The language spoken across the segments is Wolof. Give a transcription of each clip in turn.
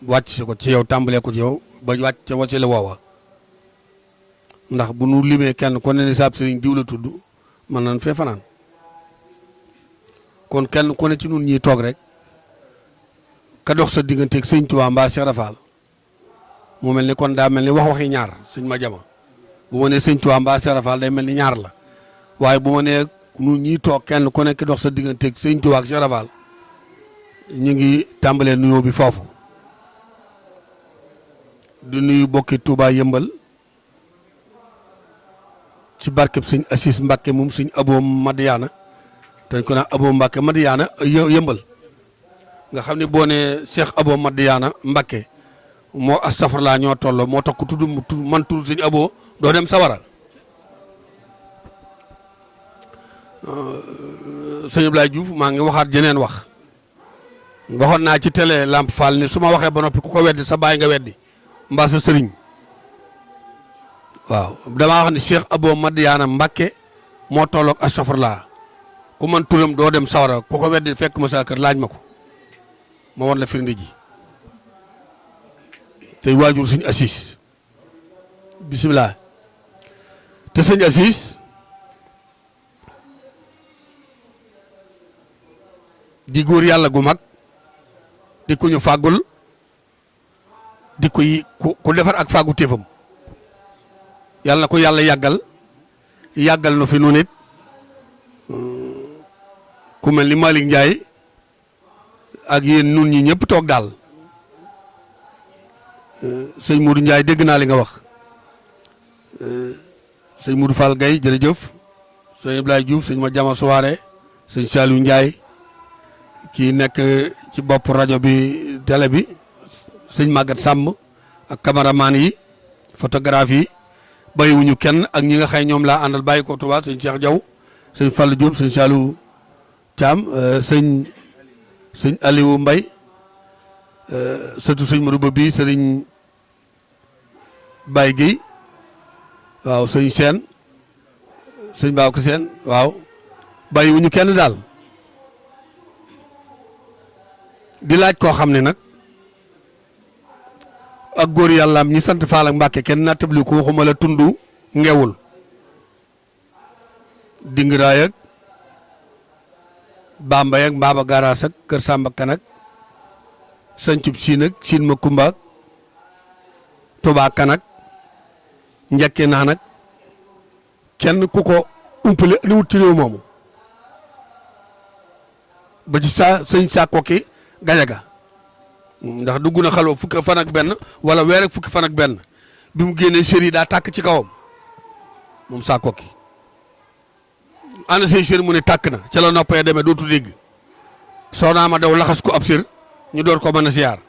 wàcc ko ci yow tàmbalee ko ci yow ba wàcc ca wasila woowa ndax bu nu limee kenn ku ne ni saab sëriñ diw la tudd mën nañ fee fanaan kon kenn ku ne ci nun ñiy toog rek ka dox sa digganteeg sëñ Tuubaa mbaa Cheikh Rafal mu mel ni kon daa mel ni waxi ñaar sëñ ma jama bu ma nee sëñ Tuubaa mbaa Cheikh Rafal day mel ni ñaar la waaye bu ma nee nun ñiy toog kenn ku nekk dox sa digganteeg sëñ Tuubaa ak Cheikh Rafal ñu ngi tàmbalee nuyoo bi foofu di nuyu bokki Touba yëmbal ci barkeb sëñ Assis Mbàkke moom sëñ Abo Madiana te ñu ko naan Abo Mbàkke Madiana yëmbal nga xam ne boo nee Cheikh Abo Madiana Mbàkke moo astafurlaa ñoo tolloo moo tax ku tudd man tudd sëñ Abo doo dem sawara sëñ Ablaye Diouf maa ngi waxaat jeneen wax waxoon naa ci télé Lamp Fall ni su ma waxee ba noppi ku ko weddi sa baay nga weddi mbaa sa sëriñ waaw damaa wax ni Cheikh Abo Madiana Mbàkke moo tolloog astafurlaa ku man turam doo dem sawara ku ko weddi fekk ma sa kër laaj ma ko ma won la firnde ji tey waajur sëñ Assis bisimilah te sëñ Assis di góor yàlla gu mag di ku ñu fàggul di ku defar ak fàggu téefam yàlla na ko yàlla yàggal na fi nu nit ku mel ni Malick Ndiaye ak yéen nun ñi ñëpp toog daal sëñ Modou Ndiaye dégg naa li nga wax sëñ Modou Fall Gaye jërëjëf sëñ Ablaye Diouf sëñ ma jama soirée sëñ Saliou Ndiaye kii nekk ci bopp rajo bi télé bi sëñ Maguette Samb ak cameraman yi photographe yi bàyyiwuñu kenn ak ñi nga xëy ñoom laa àndal bàyyi ko Touba sëñ Cheikh Diaw sëñ Fall Diop sëñ Saliou Thiam sëñ Aliou Mbaye surtout sëñ Modou Ba bii sëriñ Baye Guèye waaw sëñ Sène sëñ Babacar Sène waaw bàyyiwuñu kenn daal di laaj koo xam ne nag ak góor yàllaam ñi sant Faal ak Mbàkke kenn nattabli ko waxuma la tundu ngewul dingiraay ak Bambay ak Mbaba Garaas ak Kër Samba Kan ak sancub siin ak siin ma kumba ak Touba Kan ak njekke naan ak kenn ku ko umpale li wut ci réew moomu ba ci sëñ Sakko ki Gajaga ndax dugg na xalwa fukki fan ak benn wala weer ak fukki fan ak benn bi mu génnee série daa tàkk ci kawam moom Sakko ki ana say série mu ne tàkk na ca la noppee demee dootu dégg soo naa ma daw laxas ko ab sér ñu door ko mën a siyaar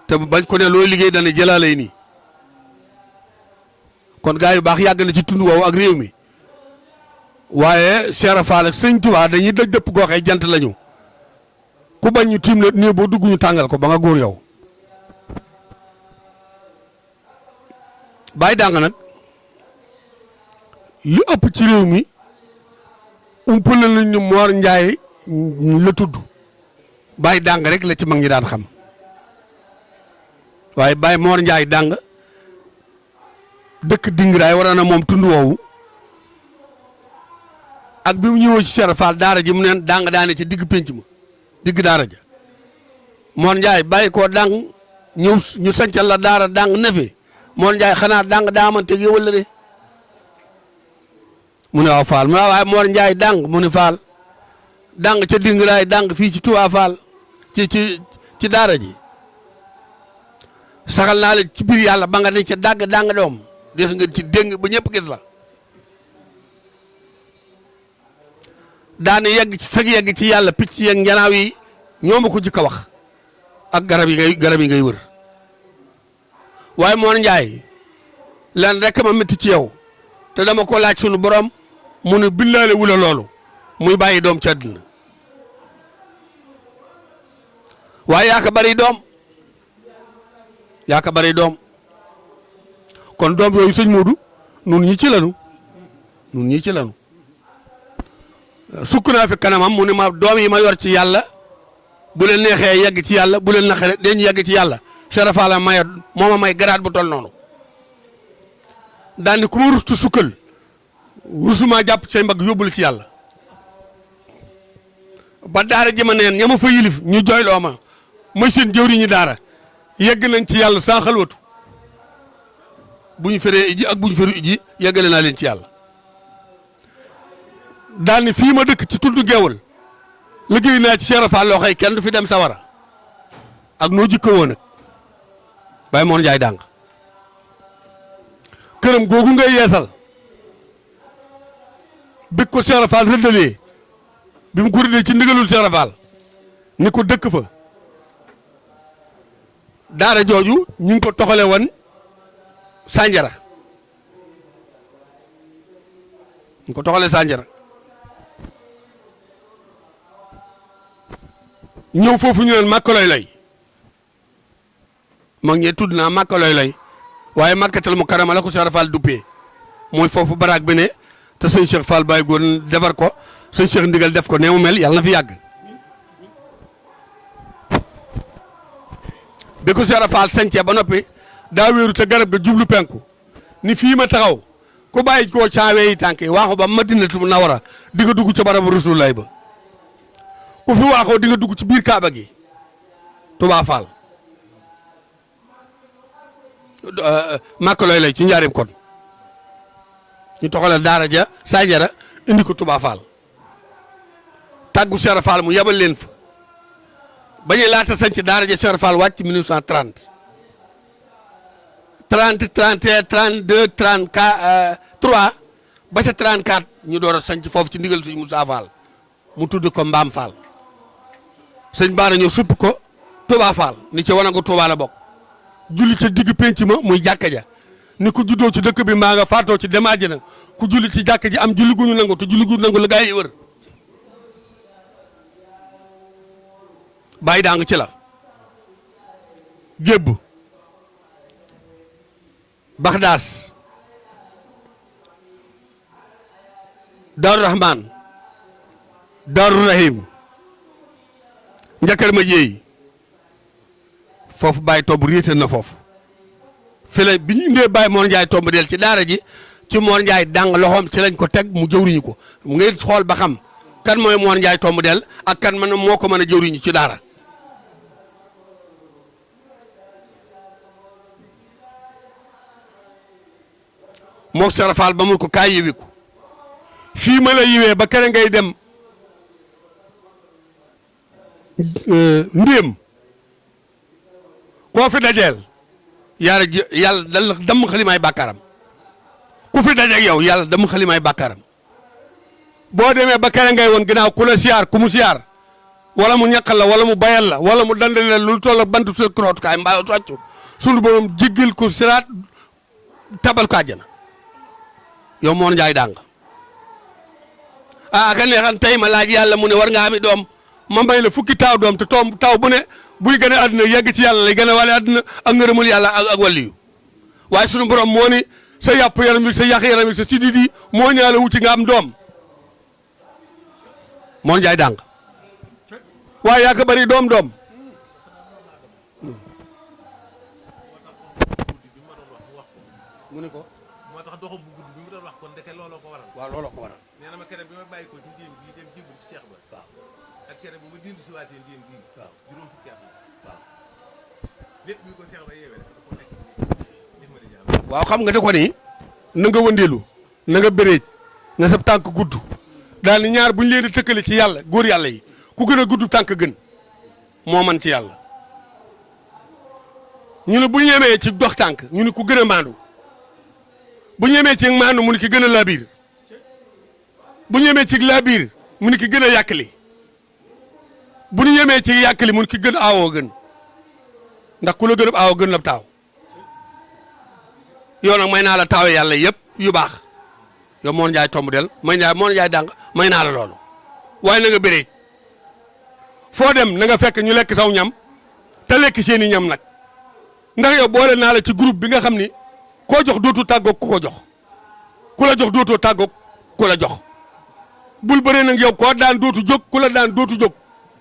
te bañ ko ne looy liggéey dana jëlaalay nii kon gaa yu baax yàgg na ci tund woowu ak réew mi waaye Cheikh Fall ak sëñ Tuubaa dañuy dëj dëpp gooxee jant lañu ku bañ ñu tiim la nii boo dugg ñu tàngal ko ba nga góor yow bàyyi dàng nag li ëpp ci réew mi umpale lañ ñu Mor Njaay la tudd bàyyi dàng rek la ci mag ñi daan xam waaye bàyyi Mor Njaay dàng dëkk dingiraay war na moom tund woowu ak bi mu ñëwee ci Cheikh Fall daara ji mu neen dàng daane ci digg pénc ma digg daara ja Mor Njaay bàyyi koo dàng ñëw ñu sancal la daara dàng nefe Mor Njaay xanaa dàng daa amante ak yow wala de mu ne waaw Fall mu ne waaye Mor Njaay dàng mu ne Fall dàng ca dingiraay dàng fii ci Touba Fall ci daara ji saxal naa la ci biir yàlla ba nga ne ca dàgg dàng doom des nga ci déng ba ñëpp gis la daane yegg ci sag yegg ci yàlla picc yeeg njanaaw yi ñoo ma ko jëkk a wax ak garab yi ngay wër waaye Mor Njaay leen rek ma métti ci yow te dama ko laaj sunu borom mu ne billaale wula loolu muy bàyyi doom ci àddina waaye yaa ko bari doom kon doom yooyu sëñ Modou nun ñi ci lanu sukk naa fi kanamam mu ne ma doom yi ma yor ci yàlla bu leen neexee yegg ci yàlla bu leen naxee dañu yegg ci yàlla Cheikh Fall maye moo ma may garaat bu toll noonu daal ni ku ma rustu sukkal rusuma jàpp say mbagg yóbbul ci yàlla ba daara ji ma neen ña ma fa yilif ñu jooyloo ma mooy seen jëwriñu daara yegg nañ ci yàlla sans xalwatu bu ñu feree iji ak bu ñu feru iji yeggale naa leen ci yàlla daal ni fii ma dëkk ci tudd Géewal liggéey naa ci Cheikh Fall loo xëy kenn du fi dem sawara ak noo jikko woon nag Baye Mor Ndiaye dàng këram googu ngay yeesal bi ko Cheikh Fall rëddalee bi mu ko rëddee ci ndigalul Cheikh Fall ni ko dëkk fa daara jooju ñu ngi ko toxale woon Sanjara ñu ko toxalee Sanjara ñëw foofu ñu leen Màkka Loy Loy mag ñee tudd naa Màkka Loy Loy waaye Màkkatal Mukarrama la ko Cheikh Fall duppee mooy foofu baraag bi ne te sëñ Cheikh Fall bàyyi góor defar ko sëñ Cheikh ndigal def ko nee mu mel yàlla na fi yàgg bi ko Cheikh Fall sañcee ba noppi daa wéeru te garab ga jublu penku ni fii ma taxaw ku bàyyi koo caawee yi tànk yi waaxu ba Madinatu Munawwara di nga dugg ca barabu Rasulullaay ba ku fi waaxoo di nga dugg ci biir Kaaba gi Touba Fall Màkka Loy Loy ci njaarim kon ñu toxale daara ja Sanjara indi ko Touba Fall tàggu Cheikh Fall mu yabal leen fa ba ñuy laata sañ ci daara ja Cheikh Fall wàcc 1930 30 31 32 34 3 ba ca 34 ñu door a sañ foofu ci ndigal suñu Moussa Fall mu tudd ko Mbaam Fall sëñ Baara ñëw suppi ko Touba Fall ni ci wana ko Touba la bokk julli ca digg penc ma muy jàkka ja ni ku juddoo ci dëkk bi maa nga faatoo ci dem àjjana ku julli ci jàkka ji am julli gu ñu nangu te julli gu ñu nangu la gaa yi wër bàyyi daang ci la gébb Baxdaas Daaru Rahman Daaru Rahim njakkar ma jéey foofu bàyyi tomb réetal na foofu fële bi ñu indee Baye Mor Ndiaye tomb del ci daara ji ci Mor Ndiaye dàng loxoom ci lañ ko teg mu jëwriñu ko ngay xool ba xam kan mooy Mor Ndiaye tomb del ak kan man moo ko mën a jëwriñu ci daara mook Cheikh Fall ba mun ko kaay yiwi ko fii ma la yiwee ba kere ngay dem ndéem koo fi dajeel yàlla yàlla dal damm xalimaay bàkkaaram ku fi dajeeg yow yàlla damm xalimaay bàkkaaram boo demee ba kere ngay woon ginnaaw ku la siyaar ku mu siyaar wala mu ñaqal la wala mu bayal la wala mu dandal la lu toll ak bantu sa krootukaay mbaa soccu sunu borom jéggil ko siraat tabal ko àjjana yow Mor Ndiaye dàng ka neexan tey ma laaj yàlla mu ne war nga ami doom ma may la fukki taaw doom te taw bu ne buy gën a àdduna yegg ci yàlla lay gën a wale àdduna ak ngërëmul yàlla ak wàlliyu waaye sunu borom moo ni sa yàpp yaram wi sa yàq yaram wi sa sidit yi moo ñaala wuti nga am doom Mor Ndiaye dàng waaye yaa ko bari doom mu ne ko moo tax doxam bu gudd bi mu doon wax kon ndeke looloo ko waral. waaw looloo ko waral. nee na ma keroog bi ma bàyyi ko ci ndéem bii dem jébul ci Cheikh Ba. waaw ak keroog bu ma dindi si waatee ndéem bii. waaw juróom fukki at la. waaw lépp bi ko Cheikh Ba yeewee rek da ko nekk nii ma di jàll. waaw xam nga da ko ni na nga wëndeelu na nga bëreej na sa tànk gudd daal ni ñaar buñ leen di tëkkale ci yàlla góor yàlla yi ku gën a gudd tànk gën moo man ci yàlla ñu ne bu ñu yemee ci dox tànk ñu ne ku gën a maandu bu ñu yemee ci maandu mu ne ki gën a laabiir bu ñu yemee ci laabiir mu ne ki gën a yàkkali bu ñu yemee ci yàkkali mu ne ki gën a aawoo gën ndax ku la gën a aawoo gën la taaw yow nag may naa la taawe yàlla yëpp yu baax yow Mor Ndiaye tomb del Mor Ndiaye dàng may naa la loolu waaye na nga bëree foo dem na nga fekk ñu lekk saw ñam te lekk seeni ñam nag ndax yow boole naa la ci groupe bi nga xam ni koo jox dootu tàggoog ku ko jox ku la jox dootoo tàggoog ku la jox bul bëree nag yow koo daan dootu jóg ku la daan dootu jóg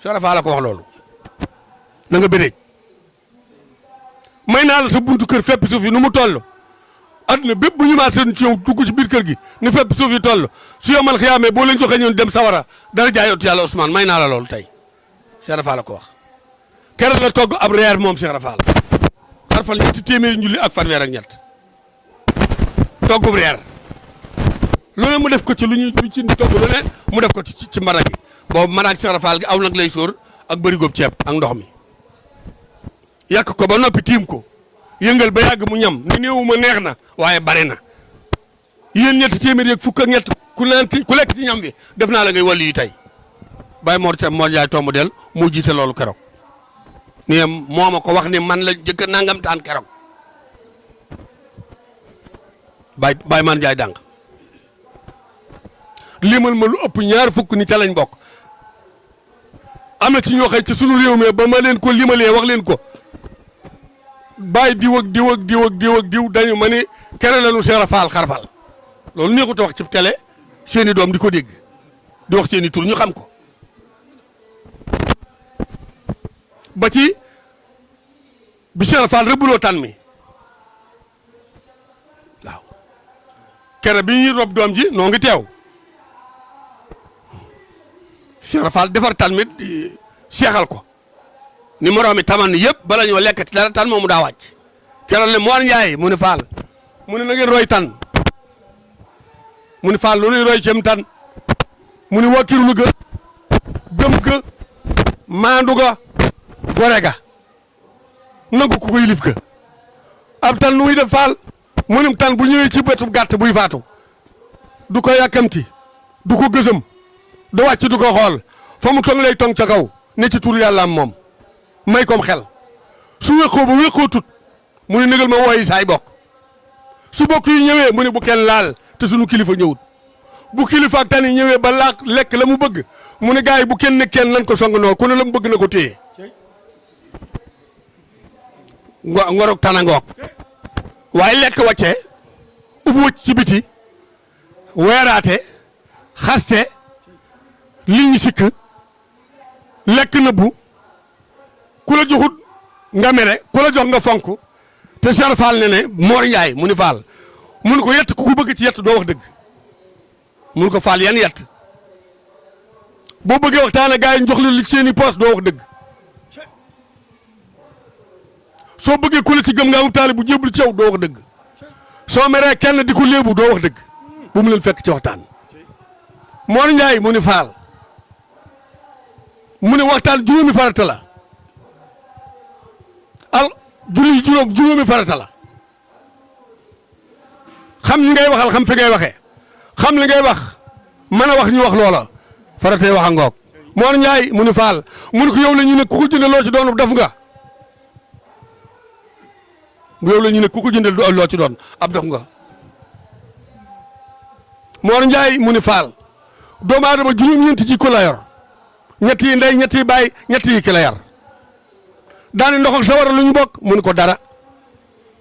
Sarafa la ko wax loolu na nga bëreej may naa la sa buntu kër fépp suuf yi nu mu toll adduna bépp bu ñu maa seen ci yow dugg ci biir kër gi ni fépp suuf yi toll su yow man xiyaamee boo leen joxee ñoon dem sawara dara jaayootu yàlla Ousmane may naa la loolu tey Cheikh Rafal la ko wax keroog la togg ab reer moom Cheikh Rafal xarfal ñetti téeméeri njulli ak fanweer ak ñett toggub reer lu ne mu def ko ci lu ci togg lu ne mu def ko ci mara gi boobu mara ak Cheikh Rafal gi aw nag lay sóor ak bërigob ceeb ak ndox mi yàq ko ba noppi tiim ko yëngal ba yàgg mu ñam ni néewuma neex na waaye bare na yéen ñetti téeméer yeeg fukk ak ñett ku lekk ci ñam bi def naa la ngay wàllu yi tey Baye Mor Thiam moo jaay tomb del moo jiite loolu keroog ni moo ma ko wax ni man la jëkk nangam taan keroog Baye man jaay dànq limal ma lu ëpp ñaar fukk ni ca lañ bokk am na ci ñoo xëy ci sunu réew mi ba ma leen ko limalee wax leen ko bàyyi diw ak diw ak diw ak diw ak diw dañu ma ni kere la nu Cheikh Rafal xarfal loolu neexut a wax ci télé seeni doom di ko dégg di wax seeni tur ñu xam ko ba ci bi Cheikh Rafal rëbbuloo tan mi waaw kere bi ñuy rob doom ji noo ngi teew Cheikh Rafal defar tan mi seexal ko ni moroomi taman yëpp bala ñoo lekkati dara tan moomu daa wàcc keroog ne Mor Ndiaye mu ne Fall mu ne na ngeen roy tan mu ne Fall looluy roy cem tan mu ne wakkirlu ga gëm ga maandu ga gore ga nangu ku ko yilif ga ab tan nu muy def Fall mu ne tan bu ñëwee ci bëtu gàtt buy faatu du ko yàkkamti du ko gësëm du wàcc du ko xool fa mu tong lay tong ca kaw ne ci tur yàlla am moom may koom xel su wéqoo ba wéqoo tut mu ne négal ma wooyi saay bokk su bokk yi ñëwee mu ne bu kenn laal te sunu kilifa ñëwut bu kilifa ak tan yi ñëwee ba laak lekk la mu bëgg mu ne gars yi bu kenn ne kenn lan ko song noo ku ne la mu bëgg na ko téye ngorog tana ngoog waaye lekk wàcce ubbi wëcc ci biti weeraate xaste li ñu sikk lekk nëbbu ku la joxut nga mere ku la jox nga fonk te Cheikh Fall ne Mor Ndiaye mu ni Fall mun ko yett ku ko bëgg ci yett doo wax dëgg mun ko Fall yan yett boo bëggee waxtaane gars yi jox la li seeni poos doo wax dëgg soo bëggee ku la ci gëm nga am taali bu jéblu ci yow doo wax dëgg soo meree kenn di ko léebu doo wax dëgg bu mu leen fekk ci waxtaan Mor Ndiaye mu ni Fall mu ne waxtaan juróomi farata la julli juróomi farata la xam li ngay waxal xam fi ngay waxee xam li ngay wax mën a wax ñu wax loola faratay wax a ngoog Mor Ndiaye mu ni Fall mu ne ko yow la ñu ne ku ko jëndee loo ci doon def nga yow la ñu ne ku ko jëndee loo ci doon ab def nga Mor Ndiaye mu ni Fall doomu aadama juróom-ñeenti jikko la yor ñett yi ndey ñett yi baay ñett yi ki la yar daani ndox ak sawara lu ñu bokk mu ne ko dara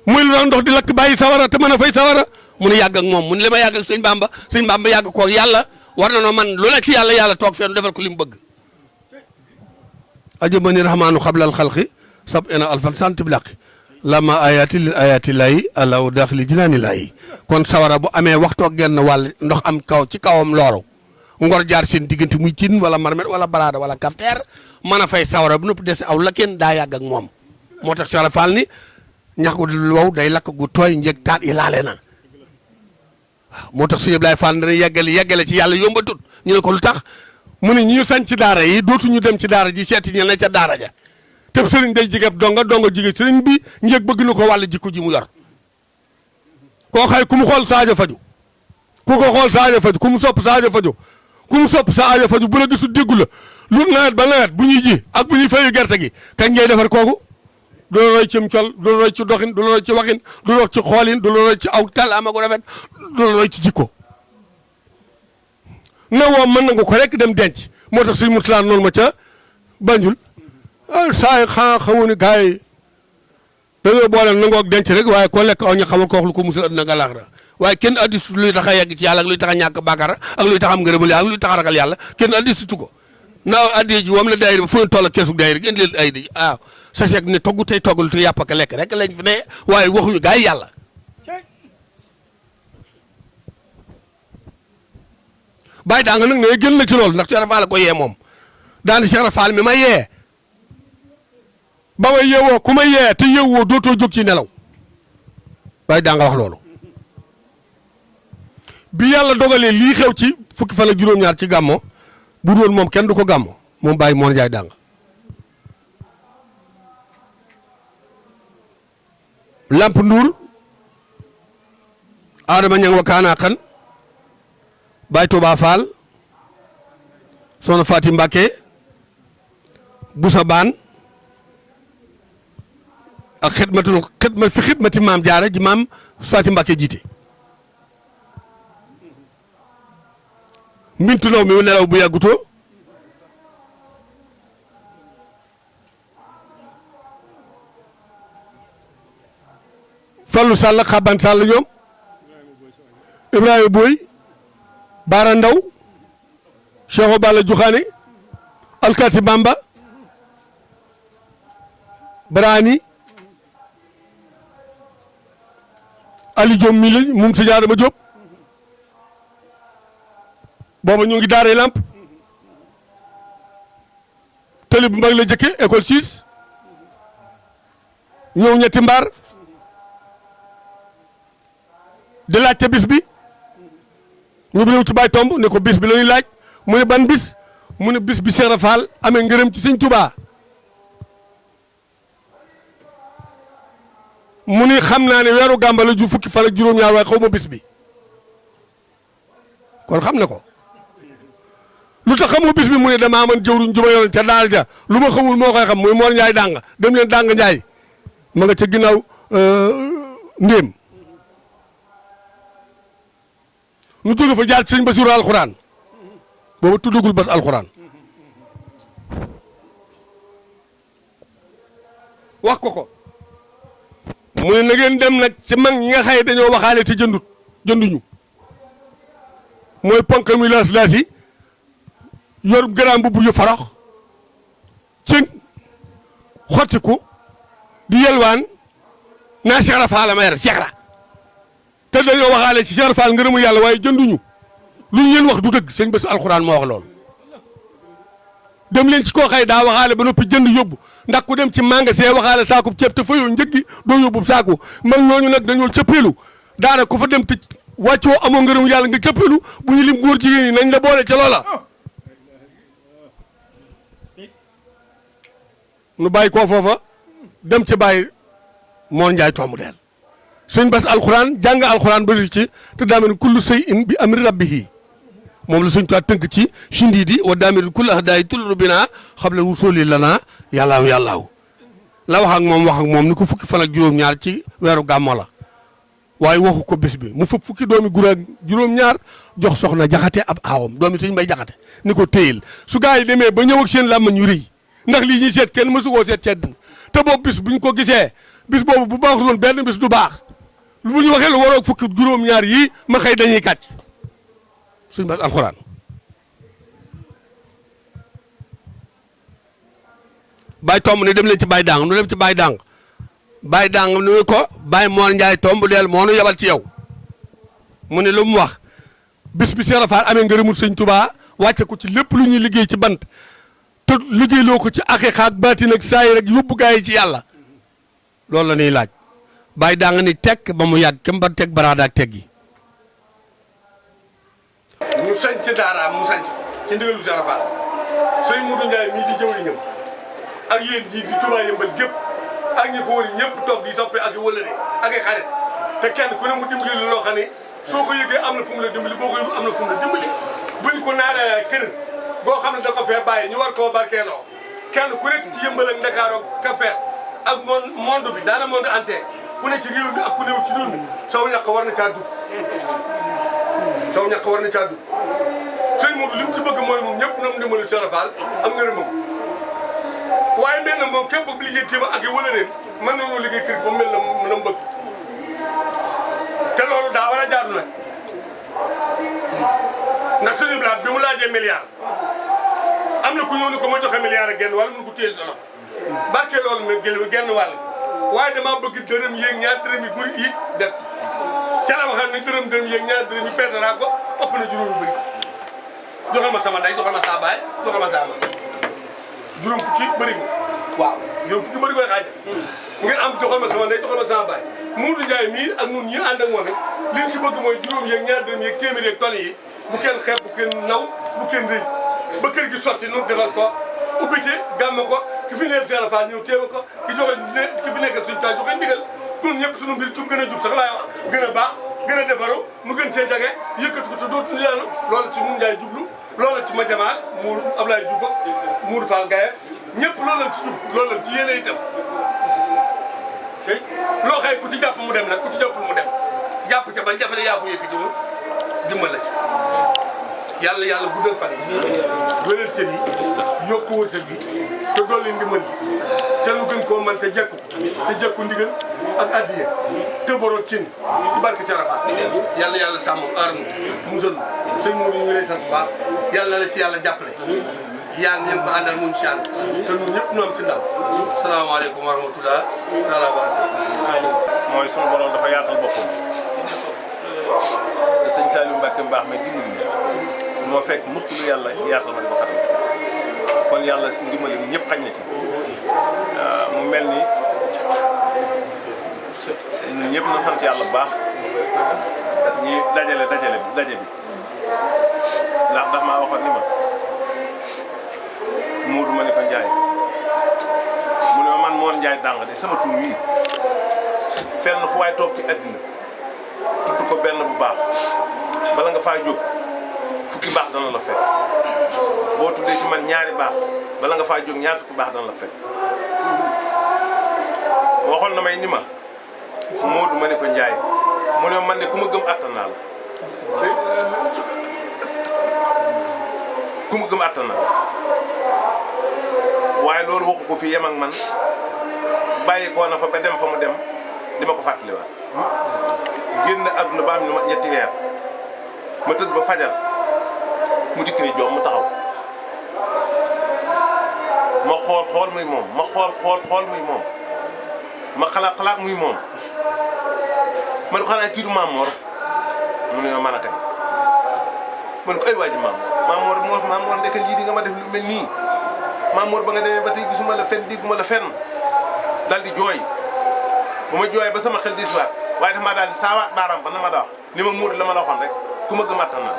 muy lu ndox di lakk bàyyi sawara te mën a fay sawara mu ne yàgg ak moom mu ne li ma yàgg ak sëñ Bamba yàgg ko yàlla war na noo man lu nekk ci yàlla toog fenn defal ko li mu bëgg ajabani rahmaanu xablal xalqi sab ena alfan sant bi laqi lama ayati lil ayati lay alaw daxli jinaani lay kon sawara bu amee waxtoo genn wàll ndox am kaw ci kawam loolu ngor jaar seen diggante muy cin wala marmet wala baraada wala kafteer mën a fay sawara bu nëpp des aw la kenn daa yàgg ak moom moo tax Cheikh Fall ni ñax gu dul wow day lakk gu tooy njëg taat yi laale na waaw moo tax Sëñ Ablaye Fall dana yeggale ci yàlla yombatut ñu ne ko lu tax mu ne ñi sañ ci daara yi dootuñu dem ci daara ji seeti ñe ne ca daara ja te sëriñ day jigéen donga jigéen sëriñ bi njëg bëgg na ko wàll jikko ji mu yor koo xay ku mu xool saajo faju ku ko xool saajo faju ku mu sopp saajo faju ku mu sopp sa aajo faju bu la gisul déggu la lu nawet ba nawet bu ñuy ji ak bu ñuy fayu gerte gi kañ ngay defar kooku du la roy cim col du la roy ci doxin du la roy ci waxin du la roy ci xoolin du la roy ci aw kàllaama gu rafet du la roy ci jikko na woo mën na nga ko rek dem denc moo tax suñ murtalaan noonu ma ca Banjul saa yi xamu ni gars yi dañoo boole nangoo ak denc rek waaye koo lekk aw ñu xamal ko wax lu ko musul àddina ak àllaaxira waaye kenn addis luy tax a yegg ci yàlla ak luy tax a ñàkk bàkkaar ak luy tax am ngërëmal yàlla ak luy tax a ragal yàlla kenn addisitu ko naaw addiye ji wam la daayira ba fu ñu toll ak keesu daayira indi leen ay di sa seeg ne togg tey toggal te yàpp ak lekk rek lañ fi ne waaye waxuñu gaa yi yàlla bàyyi daa nga nag ne gën na ci loolu ndax Cheikh Ibra Fall ko yee moom daani Cheikh Ibra Fall mi ma yee ba ma yeewoo ku ma yee te yeewoo dootoo jóg ci nelaw bàyyi daa nga wax loolu bi yàlla dogalee lii xew ci fukki fan ak juróom-ñaar ci gàmmo bu doon moom kenn du ko gàmmo moom bàyyi moon jaay dàng lamp nduur adama ñang wa kaana xan Baye Touba Fall soxna Faati Mbàkke Busa Baan ak xidmati maam jaara ji maam Faati Mbàkke jiite mbintu law mi nelaw bu yàggutoo Fallu Sall Xaban Sall ñoom Ibrahima Boy Baara Ndaw Cheikh Balla Juxaane Alkaati Bamba Brani Ali Diop mi la moom si jaarama Diop booba ñu ngi daaree lamp tëli bu mag la jëkke école 6 ñëw ñetti mbaar di laajte bis bi ñu ñëw ci Baye Tomb ne ko bis bi la ñuy laaj mu ne ban bis mu ne bis bi Cheikh Ibra Fall amee ngërëm ci Sëñ Touba mu ni xam naa ne weeru gàmba la ju fukki fan ak juróom-ñaar waaye xaw ma bis bi kon xam na ko lu tax xamoo bis bi mu ne damaa mën jëwruñ ju ma yoroon ca daal ja lu ma xamul moo koy xam muy Mor Ndiaye dàng dem leen dàng Ndiaye ma nga ca ginnaaw ndéem nu jóge fa jaar sëñ Basiru alxuraan booba tuddagul bas alxuraan wax ko mu ne na ngeen dem nag ci mag ñi nga xaye dañoo waxaale te jënduñu mooy ponkal muy laas yi yor garaam bu yu farax cëng xottiku di yelwaan naa Cheikh Ibra Fall ma yar Cheikh Ibra te dañoo waxaale ci Cheikh Ibra Fall ngërëmu yàlla waaye jënduñu lu ñu leen wax du dëgg sëñ bés alxuraan moo wax loolu dem leen ci koo xay daa waxaale ba noppi jënd yóbbu ndax ku dem ci magasin waxaale saakub ceeb te fayoo njëggi doo yóbbu saaku mag ñooñu nag dañoo cëppeelu daana ku fa dem te wàccoo amoo ngërëmu yàlla nga cëppeelu bu ñu lim góor jigéen ñi nañ la boole ca loola nu bàyyi koo foofa dem ci bàyyi Mor Ndiaye tomb deel sëñ bas alxuraan jàng alxuraan ba ci te daa mel ni kullu sey in bi amri rabbihi moom la suñ ko tënk ci sindiidi wa daamir kullu ahdaay tullu binaa xam le wusuli lana yàllaaw la wax ak moom ni ko fukki fan ak juróom-ñaar ci weeru gàmmo la waaye waxu ko bés bi mu fukki doomi gur ak juróom-ñaar jox soxna jaxate ab aawam doomi sëñ bay jaxate ni ko téyel su gaa yi demee ba ñëw ak seen làmmañ ñu rëy ndax lii ñuy seet kenn mësu koo seet te boobu bis bu ñu ko gisee bis boobu bu baaxul woon benn bis du baax bu ñu waxee lu waroog fukki juróom-ñaar yii ma xëy dañuy kàcc suñ bas alxuraan Baye Tomb ni dem leen ci Baye Dàng nu dem ci Baye Dàng Baye Dàng nu ko Baye Mor Ndiaye Tomb deel moo nu yebal ci yow mu ne lu mu wax bis bi Cheikh Ibra Fall amee ngërëmul sëñ Touba wàcce ko ci lépp lu ñuy liggéey ci bant te liggéeyloo ko ci aqiqa ak baatin ak saayir rek yóbbu gaa yi ci yàlla loolu la ñuy laaj Baye Dàng ni tekk ba mu yàgg kem ba teg baraada ak teg yi ñu sañ ci daaraam mu sañ ci ndigalu Cheikh Ibra Fall sëñ Modou Ndiaye mii di jëwriñam ak yéen ñii di Touba Yëmbal gépp ak ñi ko wër ñëpp toog di soppe ak i wëllëre ak i xarit te kenn ku ne mu dimbali la loo xam ne soo ko yëgee am na fu mu la dimbali boo ko yëgul am na fu mu la dimbali buñ ko naanee kër boo xam ne da ko fee bàyyi ñu war koo barkeeloo kenn ku nekk ci Yëmbal ak Ndakaaru ak Kafeer ak monde bi daana monde entier ku ne ci réew mi ak ku néew ci réew mi saw ñàkk war na caa dugg saw ñàkk war na caa dugg sëñ Modou li mu ci bëgg mooy ñun ñëpp na mu dimbalu Cheikh Ibra Fall am ngërëmam waaye mel na moom képp ku liggéey téema ak yi wala leen mën nañoo liggéey kër ba mel na mu bëgg te loolu daa war a jaadu nag ndax suñu blaat bi mu laajee milliard am na ku ñëw ni ko ma joxe milliard ak genn wala mun ko téyel sa loxo barke loolu nag genn wàll waaye damaa bëgg dërëm yéeg ñaar dërëm yi bëri yi def ci ca la waxam ne dërëm yéeg ñaar dërëm yi peese naa ko ëpp na juróomi bëri joxal ma sama ndey joxal ma saa baay joxal ma saa maam juróom fukki bëri ko waaw juróom fukki bëri koy xaaja ngeen am joxal ma sama ndey joxal ma sama baay Modou Ndiaye mii ak ñun ñi ànd ak moom it li ñu ci bëgg mooy juróom yeeg ñaar dërëm yeeg téeméer yeeg tonnes yi bu kenn xeeb bu kenn naw bu kenn rëy ba kër gi sotti nu defal ko ubbite gàmm ko ki fi nekk Cheikh Fall ñëw teewe ko ki fi nekkal suñu taal joxe ndigal ñun ñëpp suñu mbir jub gën a jub sax laay wax gën a baax gën a defaru nu gën cee jage yëkkati ko te dootuñu yaanu loolu ci Modou Ndiaye jublu loolu ci ma jamaal mu Ablaye Diouf ak Modou Fall Gaye ñëpp loolu lañ ci jub loolu lañ ci yéene itam loo xëy ku ci jàpp mu dem nag ku ci jàppul mu dem jàpp ca bañ jafale yaa ko yëkkati mu dimbal la ci yàlla guddal fan yi wéral cër yi yokku wërsëg bi te dolli ndimbal yi te nu gën koo man te jekku ndigal ak addiya te boroo cin ci barke Serapha yàlla sàmm aar nu musal nu sëñ Modou ñu ngi lay sant bu baax yàlla la ci yàlla jàppale yaa ngi ko àndal mun si ànd te ñun ñëpp ñu am ci ndam salaamaaleykum wa rahmatulah taala wa barakatuh mooy sunu borom dafa yaatal boppam te sëñ Saliou Mbacke mbaax mi dimbali moo fekk mukk lu yàlla yaatal ma di ko xatal kon yàlla si ndimbali bi ñëpp xañ na ci mu mel ni ñun ñëpp na sant yàlla bu baax ñi daje bi ndax dafa maa waxoon ni ma Modou ma ne ko Ndiaye mu ne ma man Mor Ndiaye dàng de sama tur wii fenn fu waay toog ci àddina tudd ko benn bu baax bala nga faa jóg fukki baax dana la fekk boo tuddee ci man ñaari baax bala nga faa jóg ñaar fukki baax dana la fekk waxoon na may ni ma Modou ma ne ko Ndiaye mu ne ma man de ku ma gëm attan naa la ku ma gëm attan naa la waaye loolu waxu ko fi yem ak man bàyyi koo na fa ba dem fa mu dem di ma ko fàttaliwaat génn àdduna ba am ñu ma ñetti weer ma tëdd ba fajar mu dikk ni joom mu taxaw ma xool muy moom ma xool muy moom ma xalaat muy moom ma ne ko xanaa kii du Maam Mor mu ne ma mën a kay ma ne ko ay waa ji Maam Mor ndeke lii di nga ma def lu mel nii Maam Mor ba nga demee ba tey gisuma la fenn dégguma la fenn daal di jooy bu ma jooyee ba sama xel di siwaat waaye dafa maa daal di saawaat baaraam ba na ma daa wax ni ma Modou la ma la waxoon rek ku ma gëm attan naa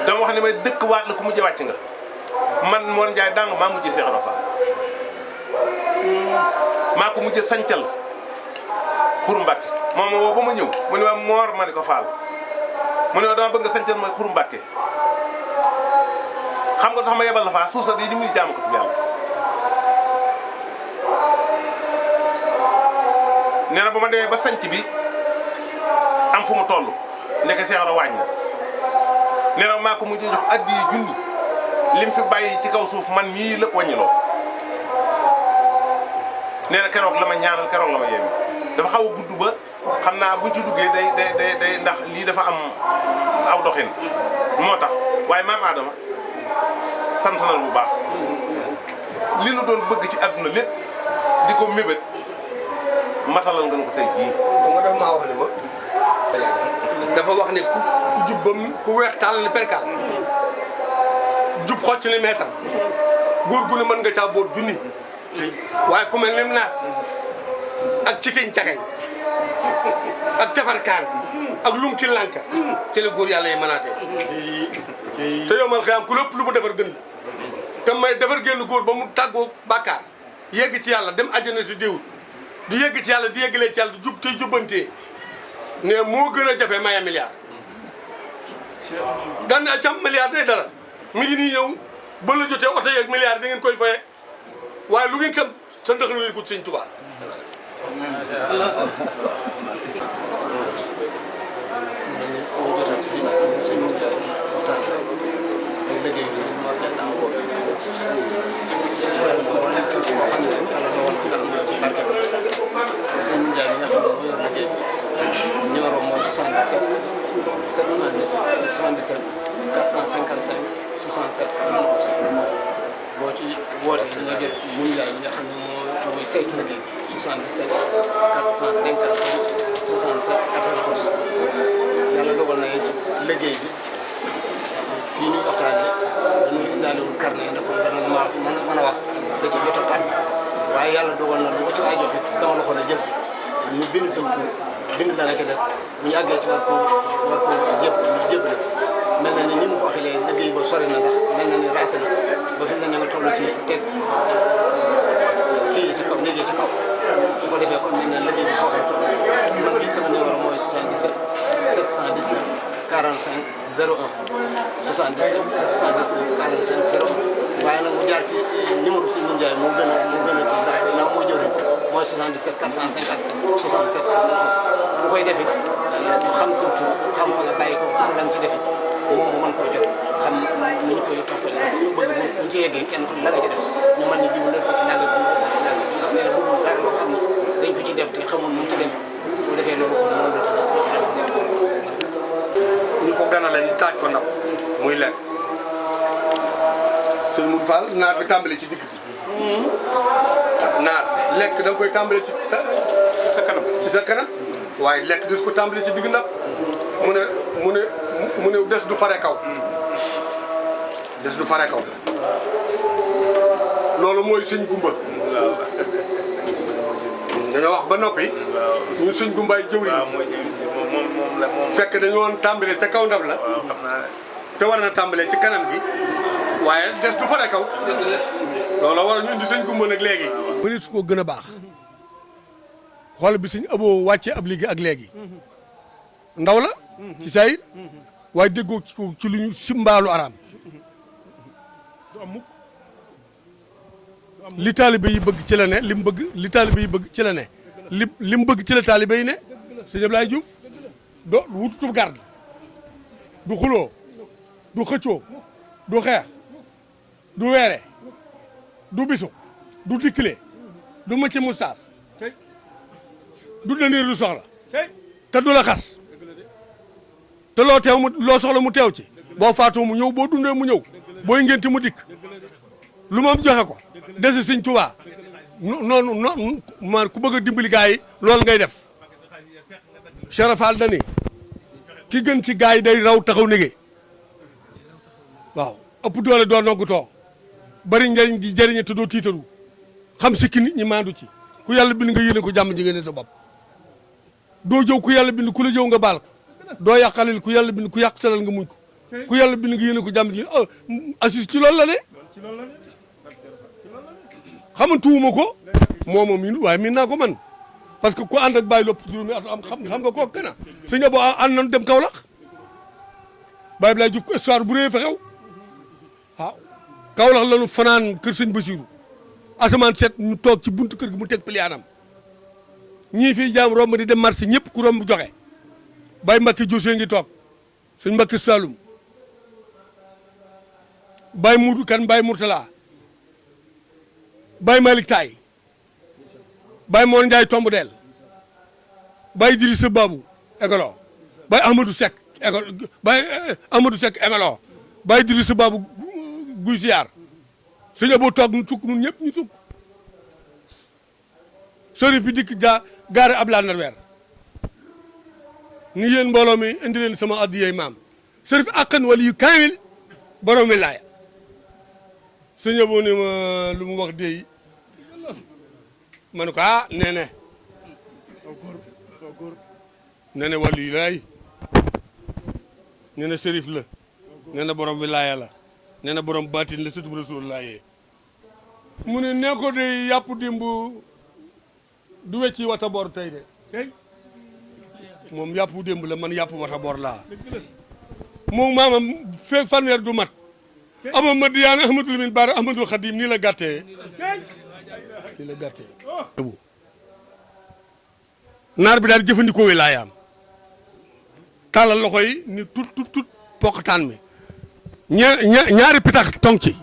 dama wax ni may dëkk waat la ku mujj wàcc nga man Mor Ndiaye dàng maa mujj Cheikh Ibra Fall maa ko mujj sancal Xuru Mbàkke moom woo ba ma ñëw mu ne ma Mor ma ne ko Fall mu ne ma dama bëgg nga sancal mooy Xuru Mbàkke xam nga tax ma yebal la faa suuf sa di muy jaamu ko ci yàlla nee na ba ma demee ba sanc bi am fu mu toll ndeke Cheikh Ibra waañ na nee na maa ko mujj jox addiya junni lim fi bàyyi ci kaw suuf man mii la ko wàññiloo nee na keroog la ma ñaanal keroog la ma yeewi dafa xaw a gudd ba xam naa buñ ci duggee day ndax lii dafa am aw doxin moo tax waaye maam Adama sant na bu baax li nu doon bëgg ci àdduna lépp di ko mébét matalal nga nu ko tey jii. nga def maa wax ne ma dafa wax ne ku jub ba ku weex tàll ni perkaal jub xocc ni meetar góor gu ne mën nga caa boot junni waaye ku mel ni naat ak cikiñ cagañ ak tefarkaan ak lunki lanka ci la góor yàlla yi mënaatee te yow man xëyam ku lépp lu mu defar gën la te may defar génn góor ba mu tàggoo bàkkaar yegg ci yàlla dem àjjana si déewut di yegg ci yàlla di yeggalee ci yàlla di jub tey jubbantee ne moo gën a jafe maye milliard daan na cam milliard day dara mi ngi nii ñëw ba la jotee oto yeeg milliard da ngeen koy faye waaye lu ngeen tam sa ndax lu ko Sëñ Tuubaa Sëñ Ndiaye mi nga xam ne moo yor liggéey bi numéro mooy 77 77 455 67 boo ci wootee di nga jot mun lay li nga xam ne mooy saytu liggéey bi 77 455 67 91 yàlla dogal na ci liggéey bi fii ñuy waxtaanee dañuy indaalewul carnet ndax kon danañ mën a wax da ci jot a tànn waaye yàlla dogal na lu ko ci waay joxe ci sama loxo la jëm si ñu bind sa tur bind dana ca def bu ñu àggee ci war ko jéb ñu jéb la mel na ni mu ko waxee léegi liggéey ba sori na ndax mel na ni raase na ba fi mu ne ñu nga toll ci teg kii yi ci kaw liggéey ci kaw su ko defee kon mel na liggéey bi foofu la toll man mii sama numéro mooy 77 719 45 01 77 719 45 01 waaye nag mu jaar ci numéro Serigne Ndiaye moo gën a kii ndax ginnaaw moo jëriñ mooy 77 455 67 91 bu koy defit ñu xam sa tur xam fa nga bàyyi ko xam lan ci defit moom mu mën koo jot xam nu ñu koy toppale dañoo bëgg buñ ci yeggee kenn ku la nga ci def ñu mën ni jiw def ko ci nangam bi def ko ci nangam ndax nee na bëggul dara loo xam ne dañ ko ci def te xamul nu mu ci demee bu defee loolu kon noonu la tëdd asalaamaaleykum ñu ko ganale ñu taaj ko ndab muy lekk sëñ Moudou Fall naar bi tàmbale ci digg bi naar lekk da nga koy tàmbale ci sa kanam waaye lekk dis ko tàmbale ci digg ndab mu ne des du fare kaw des du fare kaw loolu mooy sëñ gumba dañoo wax ba noppi ñun sëñ gumbaay jëwriñ fekk dañu woon tàmbale ca kaw ndab la te war na tàmbalee ci kanam gi waaye des du fare kaw loolu war ñu indi sëñ gumba nag léegi bëri su ko gën a baax xool bi sëñ aboo wàccee ab liggéey ak léegi ndaw la ci sayir waaye déggoo ci lu ñu simbaalu araam li taalibe yi bëgg ci la ne li mu bëgg li taalibe yi bëgg ci la ne li mu bëgg ci la taalibe yi ne sëñ Ablaye Diouf do wututub garde du xuloo du xëccoo du xeex du weere du bisu du dikkile du mëcc mustaas du dëndiir du soxla te du la xas te loo teew mu loo soxla mu teew ci boo faatoo mu ñëw boo dundee mu ñëw booy ngénti mu dikk lu moom joxe ko desi Sëñ Tuubaa noonu man ku bëgg a dimbali gaa yi loolu ngay def Cheikh Fall dani ki gën ci gaa yi day raw taxaw négé waaw ëpp doole doo noggu too bari njëriñ di jëriñe te doo tiitaru xam si ki nit ñi maandu ci ku yàlla bind nga yéene ko jàmm ji nga ne sa bopp doo jëw ku yàlla bind ku la jëw nga baal ko doo yàqalil ku yàlla bind ku yàq salal nga muñ ko ku yàlla bind nga yéene ko jàmm ji assis ci loolu la de xamantuwuma ko mooma miin waaye miin naa ko man parce que ku ànd ak bàyyi lopp juróomi at am xam nga kooku kana sëñ Abo ànd nañu dem Kaolack bàyyi bi laay juf ko histoire bu rëy fa xew waaw Kaolack lañu fanaan kër sëñ Basiru asamaan set ñu toog ci buntu kër gi mu teg piliyaanam ñii fii jaam romb di dem marché ñëpp ku romb joxe Baye Mbacke Diosé ngi toog sëñ Mbacke Saloum Baye Moudou kan Baye Mourtala Baye Malick Taye Baye Mor Ndiaye tomb del Baye Idrissa Babou egalo Baye Ahmadou Seck egalo Baye Ahmadou Seck egalo Baye Idrissa Babou guy siyaar sëñ Abo toog nu tukk nun ñëpp ñu tukk sërif bi dikk gaare ab laa narweer ni yéen mbooloo mi indi leen sama addiyey maam sërif akkan wala yu kaamil borom wi laaya sëñ Abo ne ma lu mu wax déy ma ne ko nee ne wàllu yu laay nee na sërif la nee na borom wi laaya la nee na borom baatin la sëtub Rasulullah yee mu ne nee ko de yàpp dimb du wecci wata boor tey de moom yàpp démb la man yàpp wata boor laa moom maamam feeg fanweer du mat ama Madiyaan Ahmadul Min Baara Ahmadul Xadim nii la gàttee naar bi daal jëfandikoo wilaayaam tàllal loxo yi ni tut pokataan mi ñaari pitax tong ci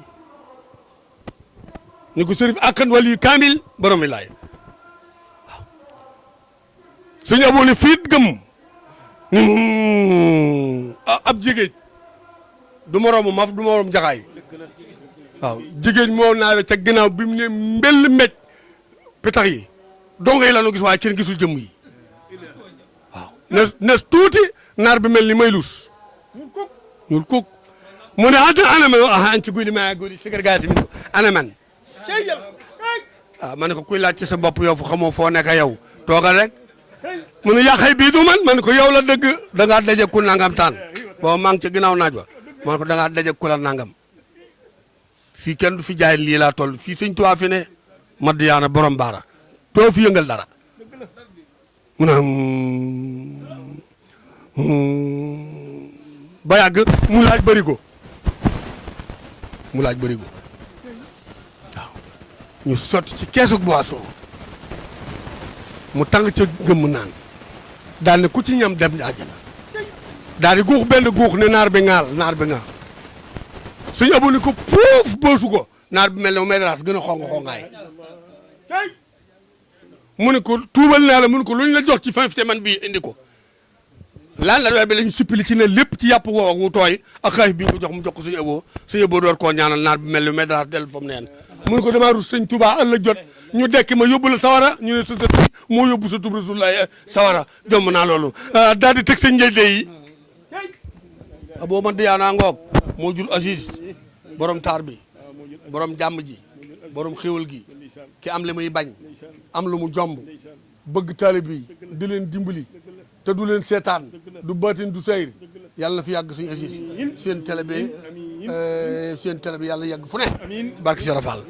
ni ko sërif akkan wali kaamil borom wilaaya waaw sëñ Abo ne fiit gëm ab jigéen du moroomu maf du moroomu jaxaay waaw jigéen moo naa la ca ginnaaw bi mu ne mbell mecc pitax yi dongo yi la nu gis waaye kenn gisul jëmm yi waaw ne tuuti naar bi mel ni may luus ñuul kuk mu ne ana man an ci guyli ma guyli sigar gaa si min ko ana man waaw ma ne ko kuy laaj ci sa bopp yow fu xamoo foo nekk yow toogal rek mu ne yàqay bii du man ne ko yow la dëgg da ngaa daje ku nangam taan booba maa ngi ci ginnaaw naaj wa ma ne ko da ngaa daje ku la nangam fii kenn du fi jaay lii laa toll fii sëñ Tuubaa fi ne Madiyaana borom baara too fi yëngal dara mu ne ba yàgg mu laaj bërigo waaw ñu sotti ci keesu boisson mu tàng ca gëmm naan daal ne ku ci ñam dem àjjana daal di guux benn guux ne naar bi ŋaal suñu ëpp ni ko puuf boosu ko naar bi mel ne médras gën a xongaay mu ne ko tuubal naa la mu ne ko luñ la jox ci fin te man bii indi ko lan la doy bi lañ suppili ci ne lépp ci yàpp woo wu tooy ak xaay bi ko jox mu jox ko suñu ëppoo door koo ñaanal naar bi mel ne médras dellu fa mu neen mu ne ko damaa rus sëñ Tuubaa ëllëg jot ñu dekki ma yóbbu la sawara ñu ne sa moo yóbbu sa tub Rasulullah sawara jomb naa loolu daal di teg sëñ njëy yi boo man diyaanaa ngoog moo jur Aziz borom taar bi borom jàmm ji borom xéwal gi ki am li muy bañ am lu mu jomb bëgg taalib yi di leen dimbali te du leen seetaan du baatin du sayr yàlla na fi yàgg suñu Aziz seen télé bi yàlla yàgg fu ne barke Cheikh Fall